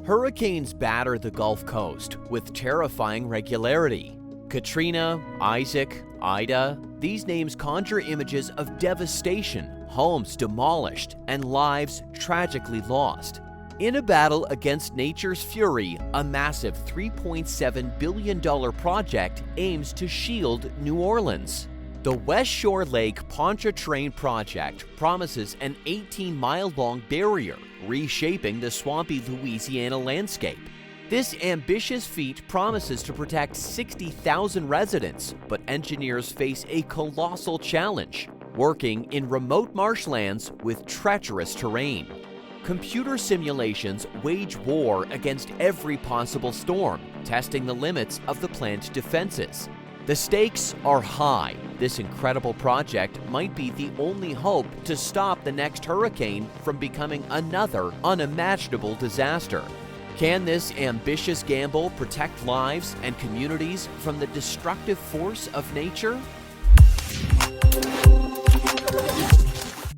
Hurricanes batter the Gulf Coast with terrifying regularity. Katrina, Isaac, Ida, these names conjure images of devastation, homes demolished, and lives tragically lost. In a battle against nature's fury, a massive $3.7 billion project aims to shield New Orleans. The West Shore Lake Pontchartrain project promises an 18-mile-long barrier, reshaping the swampy Louisiana landscape. This ambitious feat promises to protect 60,000 residents, but engineers face a colossal challenge: working in remote marshlands with treacherous terrain. Computer simulations wage war against every possible storm, testing the limits of the plant's defenses. The stakes are high. This incredible project might be the only hope to stop the next hurricane from becoming another unimaginable disaster. Can this ambitious gamble protect lives and communities from the destructive force of nature?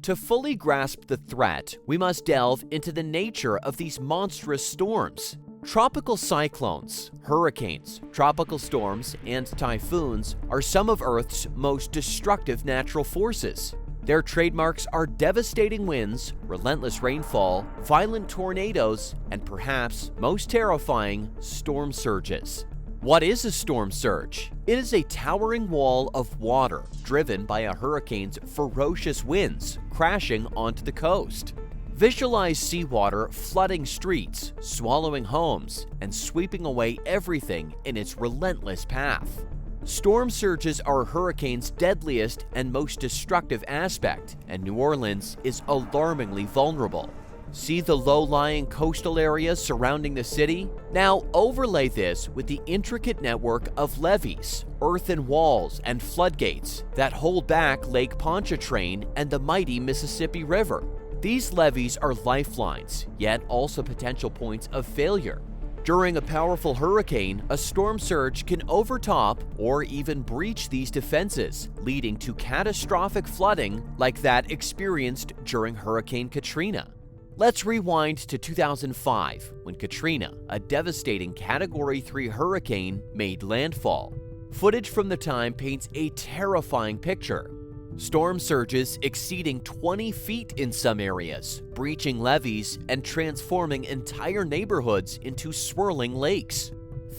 To fully grasp the threat, we must delve into the nature of these monstrous storms. Tropical cyclones, hurricanes, tropical storms, and typhoons are some of Earth's most destructive natural forces. Their trademarks are devastating winds, relentless rainfall, violent tornadoes, and perhaps most terrifying, storm surges. What is a storm surge? It is a towering wall of water driven by a hurricane's ferocious winds crashing onto the coast. Visualize seawater flooding streets, swallowing homes, and sweeping away everything in its relentless path. Storm surges are a hurricane's deadliest and most destructive aspect, and New Orleans is alarmingly vulnerable. See the low-lying coastal areas surrounding the city? Now overlay this with the intricate network of levees, earthen walls, and floodgates that hold back Lake Pontchartrain and the mighty Mississippi River. These levees are lifelines, yet also potential points of failure. During a powerful hurricane, a storm surge can overtop or even breach these defenses, leading to catastrophic flooding like that experienced during Hurricane Katrina. Let's rewind to 2005, when Katrina, a devastating Category 3 hurricane, made landfall. Footage from the time paints a terrifying picture. Storm surges exceeding 20 feet in some areas, breaching levees and transforming entire neighborhoods into swirling lakes.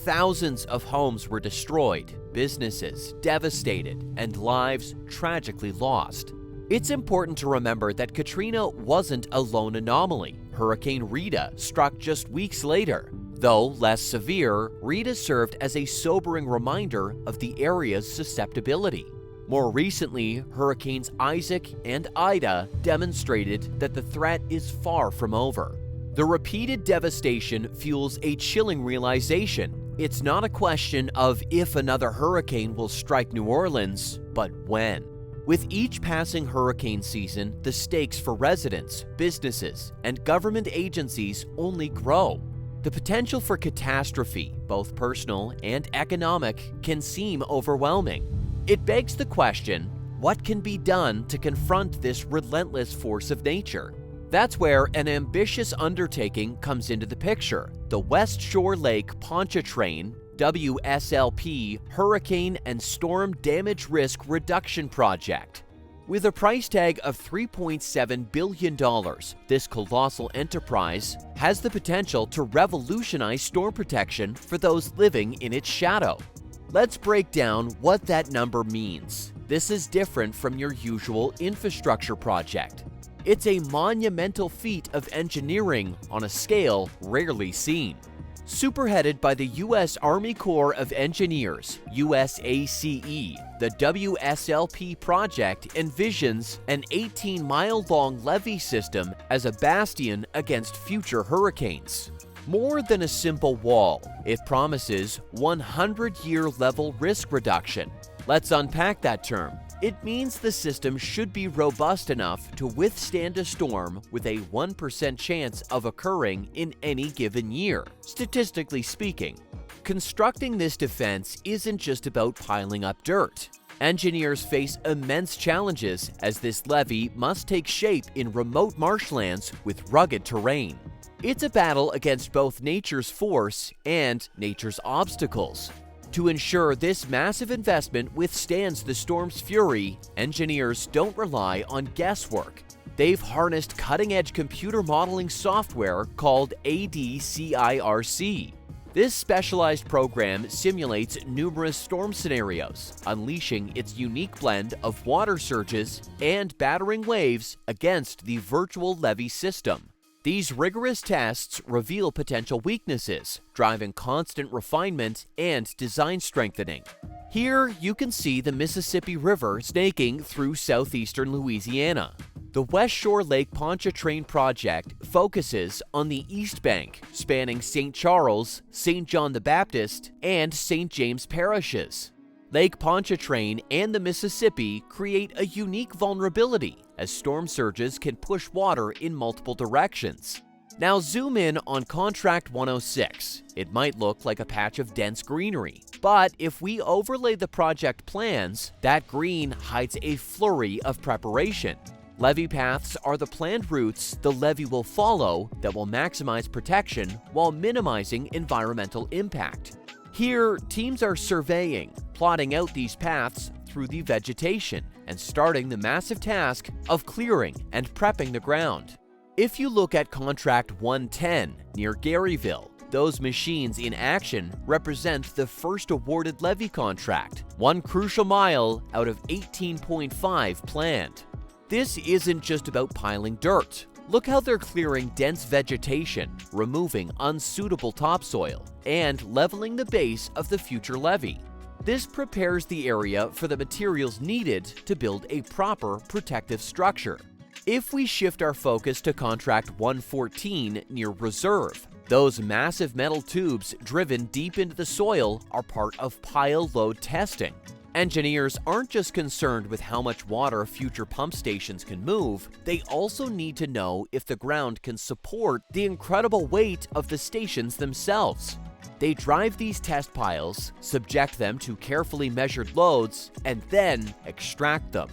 Thousands of homes were destroyed, businesses devastated, and lives tragically lost. It's important to remember that Katrina wasn't a lone anomaly. Hurricane Rita struck just weeks later. Though less severe, Rita served as a sobering reminder of the area's susceptibility. More recently, Hurricanes Isaac and Ida demonstrated that the threat is far from over. The repeated devastation fuels a chilling realization. It's not a question of if another hurricane will strike New Orleans, but when. With each passing hurricane season, the stakes for residents, businesses, and government agencies only grow. The potential for catastrophe, both personal and economic, can seem overwhelming. It begs the question, what can be done to confront this relentless force of nature? That's where an ambitious undertaking comes into the picture: the West Shore Lake Pontchartrain, WSLP Hurricane and Storm Damage Risk Reduction Project. With a price tag of $3.7 billion, this colossal enterprise has the potential to revolutionize storm protection for those living in its shadow. Let's break down what that number means. This is different from your usual infrastructure project. It's a monumental feat of engineering on a scale rarely seen. Spearheaded by the U.S. Army Corps of Engineers, USACE, the WSLP project envisions an 18-mile-long levee system as a bastion against future hurricanes. More than a simple wall, it promises 100-year level risk reduction. Let's unpack that term. It means the system should be robust enough to withstand a storm with a 1% chance of occurring in any given year, statistically speaking. Constructing this defense isn't just about piling up dirt. Engineers face immense challenges as this levee must take shape in remote marshlands with rugged terrain. It's a battle against both nature's force and nature's obstacles. To ensure this massive investment withstands the storm's fury, engineers don't rely on guesswork. They've harnessed cutting-edge computer modeling software called ADCIRC. This specialized program simulates numerous storm scenarios, unleashing its unique blend of water surges and battering waves against the virtual levee system. These rigorous tests reveal potential weaknesses, driving constant refinement and design strengthening. Here you can see the Mississippi River snaking through southeastern Louisiana. The West Shore Lake Pontchartrain project focuses on the east bank, spanning St. Charles, St. John the Baptist, and St. James parishes. Lake Pontchartrain and the Mississippi create a unique vulnerability, as storm surges can push water in multiple directions. Now zoom in on Contract 106. It might look like a patch of dense greenery, but if we overlay the project plans, that green hides a flurry of preparation. Levee paths are the planned routes the levee will follow that will maximize protection while minimizing environmental impact. Here, teams are surveying, plotting out these paths through the vegetation, and starting the massive task of clearing and prepping the ground. If you look at Contract 110 near Garyville, those machines in action represent the first awarded levee contract, one crucial mile out of 18.5 planned. This isn't just about piling dirt. Look how they're clearing dense vegetation, removing unsuitable topsoil, and leveling the base of the future levee. This prepares the area for the materials needed to build a proper protective structure. If we shift our focus to Contract 114 near Reserve, those massive metal tubes driven deep into the soil are part of pile load testing. Engineers aren't just concerned with how much water future pump stations can move, they also need to know if the ground can support the incredible weight of the stations themselves. They drive these test piles, subject them to carefully measured loads, and then extract them.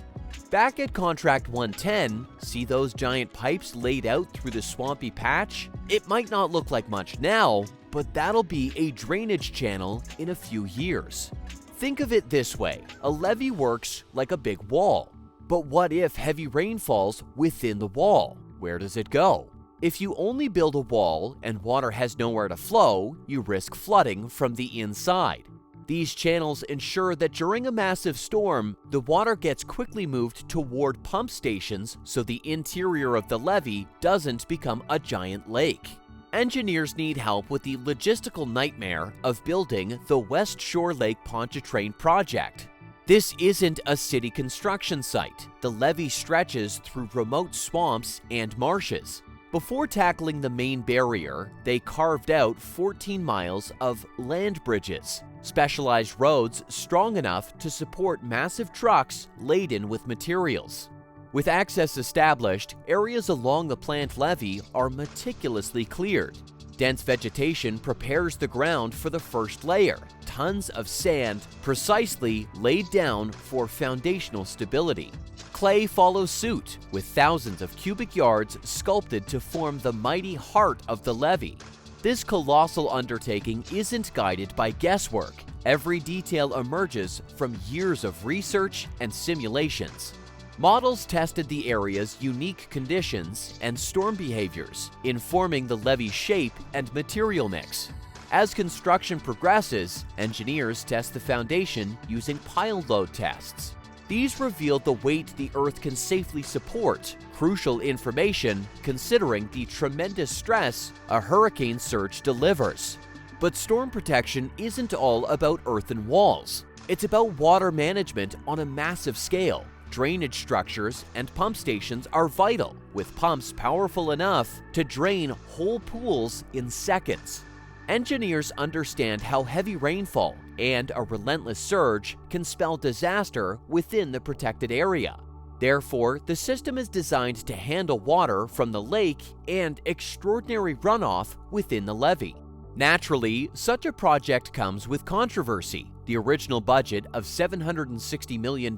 Back at Contract 110, see those giant pipes laid out through the swampy patch? It might not look like much now, but that'll be a drainage channel in a few years. Think of it this way, a levee works like a big wall. But what if heavy rain falls within the wall? Where does it go? If you only build a wall and water has nowhere to flow, you risk flooding from the inside. These channels ensure that during a massive storm, the water gets quickly moved toward pump stations so the interior of the levee doesn't become a giant lake. Engineers need help with the logistical nightmare of building the West Shore Lake Pontchartrain project. This isn't a city construction site. The levee stretches through remote swamps and marshes. Before tackling the main barrier, they carved out 14 miles of land bridges, specialized roads strong enough to support massive trucks laden with materials. With access established, areas along the planned levee are meticulously cleared. Dense vegetation prepares the ground for the first layer, tons of sand precisely laid down for foundational stability. Clay follows suit, with thousands of cubic yards sculpted to form the mighty heart of the levee. This colossal undertaking isn't guided by guesswork. Every detail emerges from years of research and simulations. Models tested the area's unique conditions and storm behaviors, informing the levee's shape and material mix. As construction progresses, engineers test the foundation using pile load tests. These revealed the weight the earth can safely support, crucial information considering the tremendous stress a hurricane surge delivers. But storm protection isn't all about earthen walls. It's about water management on a massive scale. Drainage structures and pump stations are vital, with pumps powerful enough to drain whole pools in seconds. Engineers understand how heavy rainfall and a relentless surge can spell disaster within the protected area. Therefore, the system is designed to handle water from the lake and extraordinary runoff within the levee. Naturally, such a project comes with controversy. The original budget of $760 million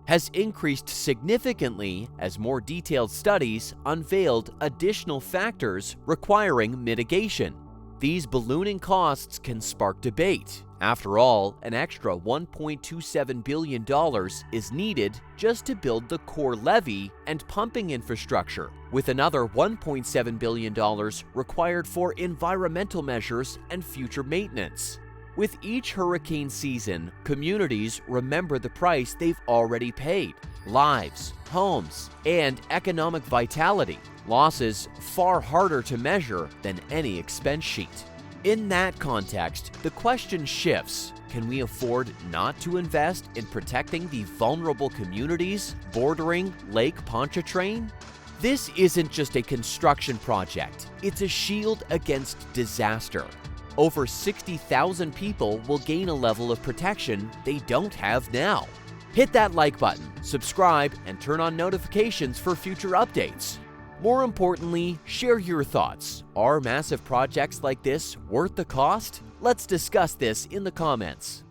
has increased significantly as more detailed studies unveiled additional factors requiring mitigation. These ballooning costs can spark debate. After all, an extra $1.27 billion is needed just to build the core levee and pumping infrastructure, with another $1.7 billion required for environmental measures and future maintenance. With each hurricane season, communities remember the price they've already paid: lives, homes, and economic vitality, losses far harder to measure than any expense sheet. In that context, the question shifts: can we afford not to invest in protecting the vulnerable communities bordering Lake Pontchartrain? This isn't just a construction project, it's a shield against disaster. Over 60,000 people will gain a level of protection they don't have now. Hit that like button, subscribe, and turn on notifications for future updates. More importantly, share your thoughts. Are massive projects like this worth the cost? Let's discuss this in the comments.